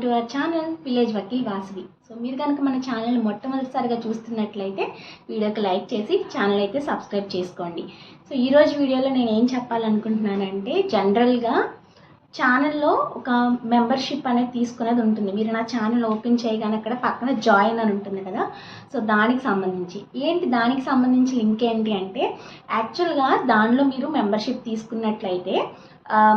To our channel village Vakeel Vasavi. So మీరు కనుక మన ఛానల్ మొట్టమొదటిసారిగా చూస్తున్నట్లయితే వీడియోకి లైక్ చేసి ఛానల్ అయితే సబ్స్క్రైబ్ చేసుకోండి. సో ఈరోజు వీడియోలో నేను ఏం చెప్పాలనుకుంటున్నానంటే, జనరల్గా ఛానల్లో ఒక మెంబర్షిప్ అనేది తీసుకునేది ఉంటుంది. మీరు నా ఛానల్ ఓపెన్ చేయగానే అక్కడ పక్కన జాయిన్ అని ఉంటుంది కదా, సో దానికి సంబంధించి లింక్ ఏంటి అంటే, యాక్చువల్గా దానిలో మీరు మెంబర్షిప్ తీసుకున్నట్లయితే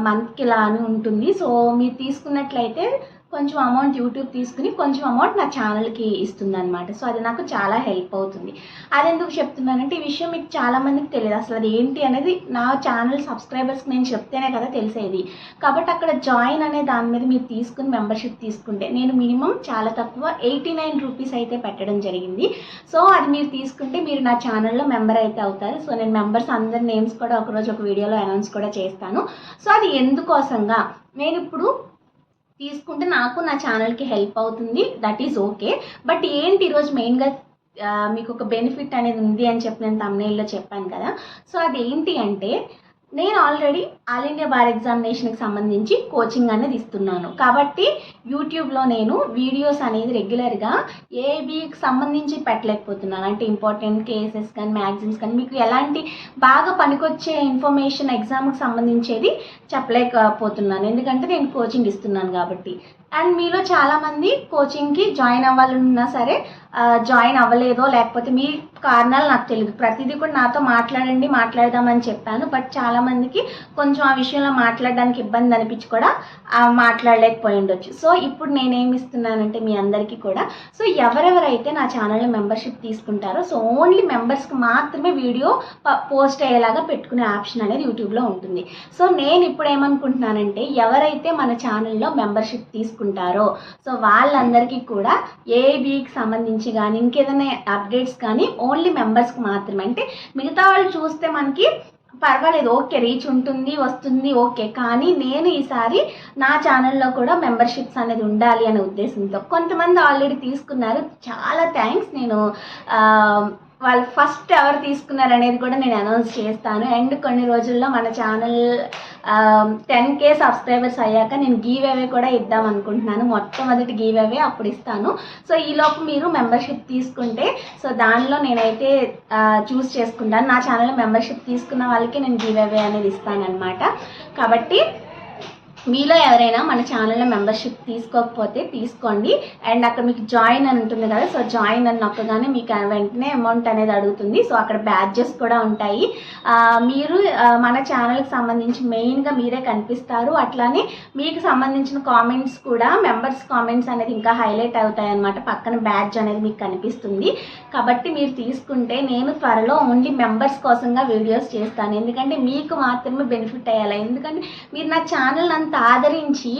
మంత్కి ఇలా అని ఉంటుంది. సో మీరు తీసుకున్నట్లయితే కొంచెం అమౌంట్ యూట్యూబ్ తీసుకుని కొంచెం అమౌంట్ నా ఛానల్కి ఇస్తుంది అనమాట. సో అది నాకు చాలా హెల్ప్ అవుతుంది. అది ఎందుకు చెప్తున్నానంటే, ఈ విషయం మీకు చాలామందికి తెలియదు. అసలు అది ఏంటి అనేది నా ఛానల్ సబ్స్క్రైబర్స్కి నేను చెప్తేనే కదా తెలిసేది. కాబట్టి అక్కడ జాయిన్ అనే దాని మీద మీరు తీసుకుని మెంబర్షిప్ తీసుకుంటే, నేను మినిమం చాలా తక్కువ 89 రూపీస్ అయితే పెట్టడం జరిగింది. సో అది మీరు తీసుకుంటే మీరు నా ఛానల్లో మెంబర్ అయితే అవుతారు. సో నేను మెంబర్స్ అందరి నేమ్స్ కూడా ఒకరోజు ఒక వీడియోలో అనౌన్స్ కూడా చేస్తాను. సో అది ఎందుకోసంగా నేను ఇప్పుడు తీసుకుంటే నాకు నా ఛానల్కి హెల్ప్ అవుతుంది, దట్ ఈజ్ ఓకే. బట్ ఏంటి ఈరోజు మెయిన్గా మీకు ఒక బెనిఫిట్ అనేది ఉంది అని చెప్పి నేను thumbnail లో చెప్పాను కదా. సో అదేంటి అంటే, నేను ఆల్రెడీ ఆల్ ఇండియా బార్ ఎగ్జామినేషన్కి సంబంధించి కోచింగ్ అనేది ఇస్తున్నాను. కాబట్టి యూట్యూబ్లో నేను వీడియోస్ అనేది రెగ్యులర్గా ఏబీకి సంబంధించి పెట్టలేకపోతున్నాను. అంటే ఇంపార్టెంట్ కేసెస్ కానీ మ్యాగజైన్స్ కానీ మీకు ఎలాంటి బాగా పనికొచ్చే ఇన్ఫర్మేషన్ ఎగ్జామ్కి సంబంధించేది చెప్పలేకపోతున్నాను, ఎందుకంటే నేను కోచింగ్ ఇస్తున్నాను కాబట్టి. అండ్ మీలో చాలామంది కోచింగ్కి జాయిన్ అవ్వాలన్నా సరే జాయిన్ అవ్వలేదో, లేకపోతే మీ కారణాలు నాకు తెలియదు. ప్రతిదీ కూడా నాతో మాట్లాడదామని చెప్పాను. బట్ చాలామందికి కొంచెం ఆ విషయంలో మాట్లాడడానికి ఇబ్బంది అనిపించి కూడా మాట్లాడలేకపోయి ఉండొచ్చు. సో ఇప్పుడు నేనేమి ఇస్తున్నానంటే మీ అందరికీ కూడా, సో ఎవరెవరైతే నా ఛానల్లో మెంబర్షిప్ తీసుకుంటారో, సో ఓన్లీ మెంబర్స్కి మాత్రమే వీడియో పోస్ట్ అయ్యేలాగా పెట్టుకునే ఆప్షన్ అనేది యూట్యూబ్లో ఉంటుంది. సో నేను ఇప్పుడు ఏమనుకుంటున్నానంటే, ఎవరైతే మన ఛానల్లో మెంబర్షిప్ తీసుకుంటారో సో వాళ్ళందరికీ కూడా ఏబీకి సంబంధించి కానీ ఇంకేదైనా అప్డేట్స్ కానీ ఓన్లీ మెంబర్స్కి మాత్రమే. అంటే మిగతా వాళ్ళు చూస్తే మనకి పర్వాలేదు, ఓకే రీచ్ ఉంటుంది వస్తుంది ఓకే, కానీ నేను ఈసారి నా ఛానల్లో కూడా మెంబర్షిప్స్ అనేది ఉండాలి అనే ఉద్దేశంతో కొంతమంది ఆల్రెడీ తీసుకున్నారు, చాలా థ్యాంక్స్. నేను వాళ్ళు ఫస్ట్ ఎవరు తీసుకున్నారు అనేది కూడా నేను అనౌన్స్ చేస్తాను. అండ్ కొన్ని రోజుల్లో మన ఛానల్ 10K సబ్స్క్రైబర్స్ అయ్యాక నేను గివ్ అవే కూడా ఇద్దాం అనుకుంటున్నాను. మొట్టమొదటి గివ్ అవే అప్పుడు ఇస్తాను. సో ఈలోపు మీరు మెంబర్షిప్ తీసుకుంటే, సో దానిలో నేనైతే చూస్ చేసుకుంటాను. నా ఛానల్లో మెంబర్షిప్ తీసుకున్న వాళ్ళకి నేను గివ్ అవే అనేది ఇస్తానన్నమాట. కాబట్టి మీలో ఎవరైనా మన ఛానల్లో మెంబర్షిప్ తీసుకోకపోతే తీసుకోండి. అండ్ అక్కడ మీకు జాయిన్ అని ఉంటుంది కదా, సో జాయిన్ అని నొక్కగానే మీకు వెంటనే అమౌంట్ అనేది అడుగుతుంది. సో అక్కడ బ్యాడ్జెస్ కూడా ఉంటాయి. మీరు మన ఛానల్కి సంబంధించి మెయిన్గా మీరే కనిపిస్తారు. అట్లానే మీకు సంబంధించిన కామెంట్స్ కూడా, మెంబర్స్ కామెంట్స్ అనేది ఇంకా హైలైట్ అవుతాయి అన్నమాట. పక్కన బ్యాడ్జ్ అనేది మీకు కనిపిస్తుంది. కాబట్టి మీరు తీసుకుంటే నేను త్వరలో ఓన్లీ మెంబర్స్ కోసంగా వీడియోస్ చేస్తాను, ఎందుకంటే మీకు మాత్రమే బెనిఫిట్ అయ్యాలి. ఎందుకంటే మీరు నా ఛానల్ అంతా ఆదరించి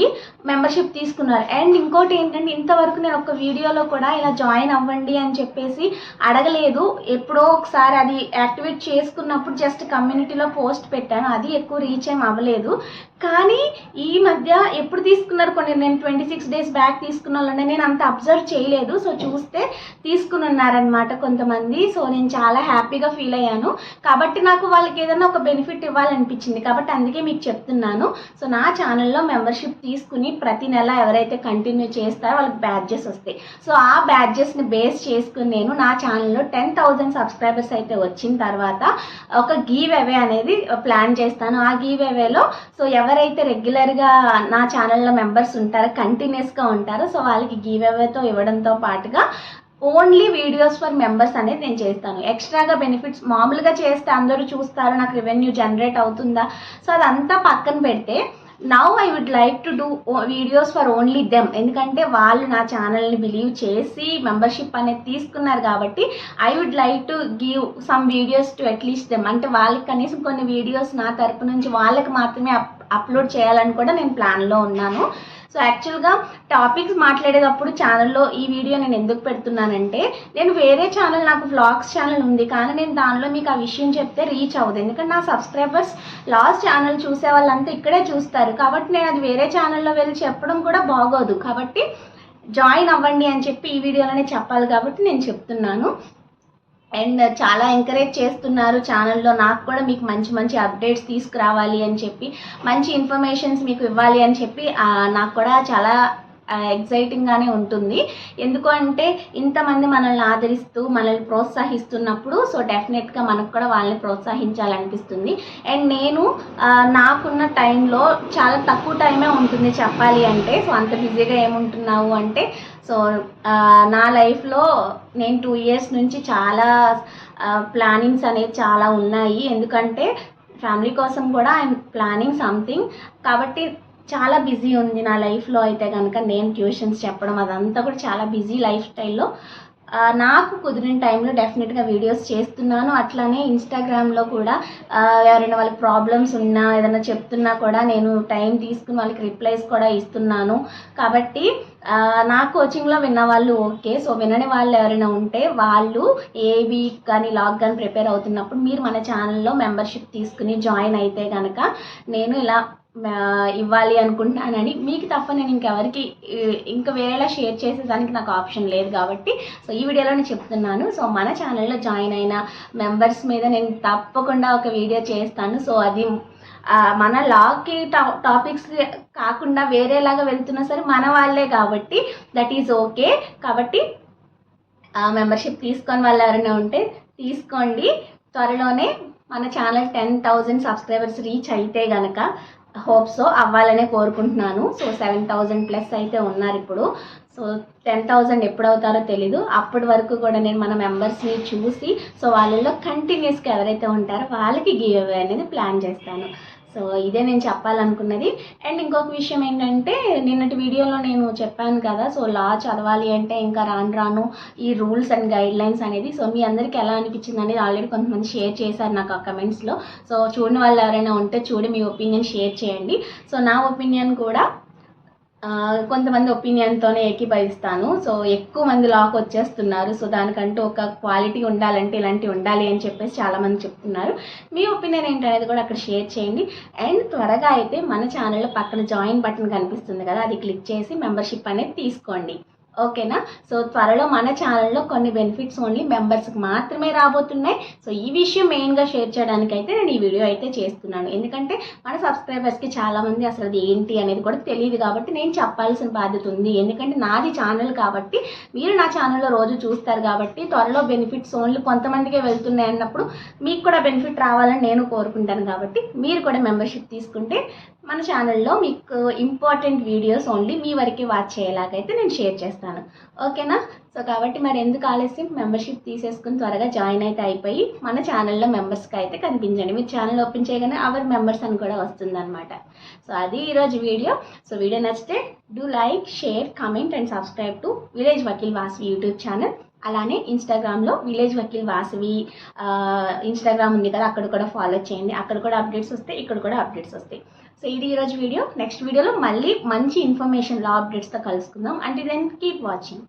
మెంబర్షిప్ తీసుకున్నారు. అండ్ ఇంకోటి ఏంటంటే, ఇంతవరకు నేను ఒక వీడియోలో కూడా ఇలా జాయిన్ అవ్వండి అని చెప్పేసి అడగలేదు. ఎప్పుడో ఒకసారి అది యాక్టివేట్ చేసుకున్నప్పుడు జస్ట్ కమ్యూనిటీలో పోస్ట్ పెట్టాను, అది ఎక్కువ రీచ్ ఏం అవ్వలేదు. కానీ ఈ మధ్య ఎప్పుడు తీసుకున్నారు, కొన్ని నేను 26 డేస్ బ్యాక్ తీసుకున్న వాళ్ళని నేను అంత అబ్జర్వ్ చేయలేదు. సో చూస్తే తీసుకుని ఉన్నారనమాట కొంతమంది. సో నేను చాలా హ్యాపీగా ఫీల్ అయ్యాను. కాబట్టి నాకు వాళ్ళకి ఏదైనా ఒక బెనిఫిట్ ఇవ్వాలనిపించింది, కాబట్టి అందుకే మీకు చెప్తున్నాను. సో నా ఛానల్లో మెంబర్షిప్ తీసుకుని ప్రతి నెల ఎవరైతే కంటిన్యూ చేస్తారో వాళ్ళకి బ్యాడ్జెస్ వస్తాయి. సో ఆ బ్యాడ్జెస్ని బేస్ చేసుకుని నేను నా ఛానల్లో 10,000 సబ్స్క్రైబర్స్ అయితే వచ్చిన తర్వాత ఒక గివ్ అవే అనేది ప్లాన్ చేస్తాను. ఆ గివ్ అవేలో సో ఎవరైతే రెగ్యులర్గా నా ఛానల్లో మెంబర్స్ ఉంటారో, కంటిన్యూస్గా ఉంటారో, సో వాళ్ళకి గివ్ అవేతో ఇవ్వడంతో పాటుగా ఓన్లీ వీడియోస్ ఫర్ మెంబర్స్ అనేది నేను చేస్తాను. ఎక్స్ట్రాగా బెనిఫిట్స్ మామూలుగా చేస్తే అందరూ చూస్తారు, నాకు రెవెన్యూ జనరేట్ అవుతుందా, సో అదంతా పక్కన పెడితే now I would like to do videos for only them. ఎందుకంటే వాళ్ళు నా ఛానల్ని బిలీవ్ చేసి మెంబర్షిప్ అనేది తీసుకున్నారు కాబట్టి I would like to give some videos to at least them. అంటే వాళ్ళకి కనీసం కొన్ని వీడియోస్ నా తరపు నుంచి వాళ్ళకి మాత్రమే అప్లోడ్ చేయాలని కూడా నేను ప్లాన్లో ఉన్నాను. సో యాక్చువల్గా టాపిక్స్ మాట్లాడేటప్పుడు ఛానల్లో ఈ వీడియో నేను ఎందుకు పెడుతున్నానంటే, నేను వేరే ఛానల్, నాకు వ్లాగ్స్ ఛానల్ ఉంది, కానీ నేను దానిలో మీకు ఆ విషయం చెప్తే రీచ్ అవ్వదు. ఎందుకంటే నా సబ్స్క్రైబర్స్ లాస్ట్ ఛానల్ చూసే వాళ్ళంతా ఇక్కడే చూస్తారు. కాబట్టి నేను అది వేరే ఛానల్లో వెళ్ళి చెప్పడం కూడా బాగోదు. కాబట్టి జాయిన్ అవ్వండి అని చెప్పి ఈ వీడియోలోనే చెప్పాలి కాబట్టి నేను చెప్తున్నాను. అండ్ చాలా ఎంకరేజ్ చేస్తున్నారు ఛానల్లో. నాకు కూడా మీకు మంచి మంచి అప్డేట్స్ తీసుకురావాలి అని చెప్పి, మంచి ఇన్ఫర్మేషన్స్ మీకు ఇవ్వాలి అని చెప్పి నాకు కూడా చాలా ఎగ్జైటింగ్గానే ఉంటుంది. ఎందుకు అంటే ఇంతమంది మనల్ని ఆదరిస్తూ మనల్ని ప్రోత్సహిస్తున్నప్పుడు సో డెఫినెట్గా మనకు కూడా వాళ్ళని ప్రోత్సహించాలనిపిస్తుంది. అండ్ నేను నాకున్న టైంలో చాలా తక్కువ టైమే ఉంటుంది చెప్పాలి అంటే. సో అంత బిజీగా ఏముంటున్నావు అంటే సో నా లైఫ్లో నేను 2 years నుంచి చాలా ప్లానింగ్స్ అనేవి చాలా ఉన్నాయి. ఎందుకంటే ఫ్యామిలీ కోసం కూడా ఐఎమ్ ప్లానింగ్ సంథింగ్. కాబట్టి చాలా బిజీ ఉంది నా లైఫ్లో అయితే కనుక. నేను ట్యూషన్స్ చెప్పడం అదంతా కూడా చాలా బిజీ లైఫ్ స్టైల్లో నాకు కుదిరిన టైంలో డెఫినెట్గా వీడియోస్ చేస్తున్నాను. అట్లానే ఇన్స్టాగ్రామ్లో కూడా ఎవరైనా వాళ్ళకి ప్రాబ్లమ్స్ ఉన్నా ఏదైనా చెప్తున్నా కూడా నేను టైం తీసుకుని వాళ్ళకి రిప్లైస్ కూడా ఇస్తున్నాను. కాబట్టి నా కోచింగ్లో విన్న వాళ్ళు ఓకే. సో వినని వాళ్ళు ఎవరైనా ఉంటే వాళ్ళు ఏబీ కానీ లాగ్ కానీ ప్రిపేర్ అవుతున్నప్పుడు మీరు మన ఛానల్లో మెంబర్షిప్ తీసుకుని జాయిన్ అయితే కనుక నేను ఇలా ఇవ్వాలి అనుకుంటున్నానని మీకు తప్ప నేను ఇంకెవరికి ఇంకా వేరేలా షేర్ చేసేదానికి నాకు ఆప్షన్ లేదు కాబట్టి సో ఈ వీడియోలో నేను చెప్తున్నాను. సో మన ఛానల్లో జాయిన్ అయిన మెంబర్స్ మీద నేను తప్పకుండా ఒక వీడియో చేస్తాను. సో అది మన లాకి టాపిక్స్ కాకుండా వేరేలాగా వెళ్తున్నా సరే మన వాళ్ళే కాబట్టి దట్ ఈజ్ ఓకే. కాబట్టి మెంబర్షిప్ తీసుకొని వాళ్ళు ఎవరైనా ఉంటే తీసుకోండి. త్వరలోనే మన ఛానల్ 10,000 సబ్స్క్రైబర్స్ రీచ్ అయితే కనుక హోప్ సో అవ్వాలనే కోరుకుంటున్నాను. సో 7,000+ అయితే ఉన్నారు ఇప్పుడు. సో 10,000 ఎప్పుడు అవుతారో తెలీదు. అప్పటి వరకు కూడా నేను మన మెంబర్స్ని చూసి సో వాళ్ళల్లో కంటిన్యూస్గా ఎవరైతే ఉంటారో వాళ్ళకి గివ్ అవే అనేది ప్లాన్ చేస్తాను. సో ఇదే నేను చెప్పాలనుకున్నది. అండ్ ఇంకొక విషయం ఏంటంటే నిన్నటి వీడియోలో నేను చెప్పాను కదా సో లా చదవాలి అంటే ఇంకా రాను ఈ రూల్స్ అండ్ గైడ్లైన్స్ అనేది సో మీ అందరికీ ఎలా అనిపించింది అనేది ఆల్రెడీ కొంతమంది షేర్ చేశారు నాకు ఆ కమెంట్స్లో. సో చూడని వాళ్ళు ఎవరైనా ఉంటే చూడి మీ ఒపీనియన్ షేర్ చేయండి. సో నా ఒపీనియన్ కూడా కొంతమంది ఒపీనియన్తోనే ఏకీభవిస్తాను. సో ఎక్కువ మంది లాక్ వచ్చేస్తున్నారు. సో దానికంటూ ఒక క్వాలిటీ ఉండాలంటే ఇలాంటివి ఉండాలి అని చెప్పేసి చాలామంది చెప్తున్నారు. మీ ఒపీనియన్ ఏంటనేది కూడా అక్కడ షేర్ చేయండి. అండ్ త్వరగా అయితే మన ఛానల్లో పక్కన జాయిన్ బటన్ కనిపిస్తుంది కదా అది క్లిక్ చేసి మెంబర్షిప్ అనేది తీసుకోండి. ఓకేనా. సో త్వరలో మన ఛానల్లో కొన్ని బెనిఫిట్స్ ఓన్లీ మెంబర్స్కి మాత్రమే రాబోతున్నాయి. సో ఈ విషయం మెయిన్గా షేర్ చేయడానికి అయితే నేను ఈ వీడియో అయితే చేస్తున్నాను. ఎందుకంటే మన సబ్స్క్రైబర్స్కి చాలామంది అసలు అది ఏంటి అనేది కూడా తెలియదు కాబట్టి నేను చెప్పాల్సిన బాధ్యత ఉంది. ఎందుకంటే నాది ఛానల్ కాబట్టి మీరు నా ఛానల్లో రోజు చూస్తారు కాబట్టి త్వరలో బెనిఫిట్స్ ఓన్లీ కొంతమందికే వెళ్తున్నాయి అన్నప్పుడు మీకు కూడా బెనిఫిట్ రావాలని నేను కోరుకుంటాను. కాబట్టి మీరు కూడా మెంబర్షిప్ తీసుకుంటే మన ఛానల్లో మీకు ఇంపార్టెంట్ వీడియోస్ ఓన్లీ మీ వరకే వాచ్ చేయేలాగైతే నేను షేర్ చేస్తాను. ఓకేనా. సో కాబట్టి మరి ఎందుకు ఆలస్యం, మెంబర్షిప్ తీసేసుకుని త్వరగా జాయిన్ అయితే అయిపోయి మన ఛానల్లో మెంబర్స్కి అయితే కనిపించండి. మీరు ఛానల్ ఓపెన్ చేయగానే అవర్ మెంబర్స్ అని కూడా వస్తుందన్నమాట. సో అది ఈరోజు వీడియో. సో వీడియో నచ్చితే do like, share, comment and subscribe to village Vakeel Vasavi YouTube channel. అలానే ఇన్స్టాగ్రామ్లో విలేజ్ వకీల్ వాసవి ఇన్స్టాగ్రామ్ ఉంది కదా అక్కడ కూడా ఫాలో చేయండి. అక్కడ కూడా అప్డేట్స్ వస్తాయి, ఇక్కడ కూడా అప్డేట్స్ వస్తాయి. సో ఇది ఈరోజు వీడియో. నెక్స్ట్ వీడియోలో మళ్ళీ మంచి ఇన్ఫర్మేషన్ లా అప్డేట్స్తో కలుసుకుందాం. అంటే దెన్ కీప్ వాచింగ్.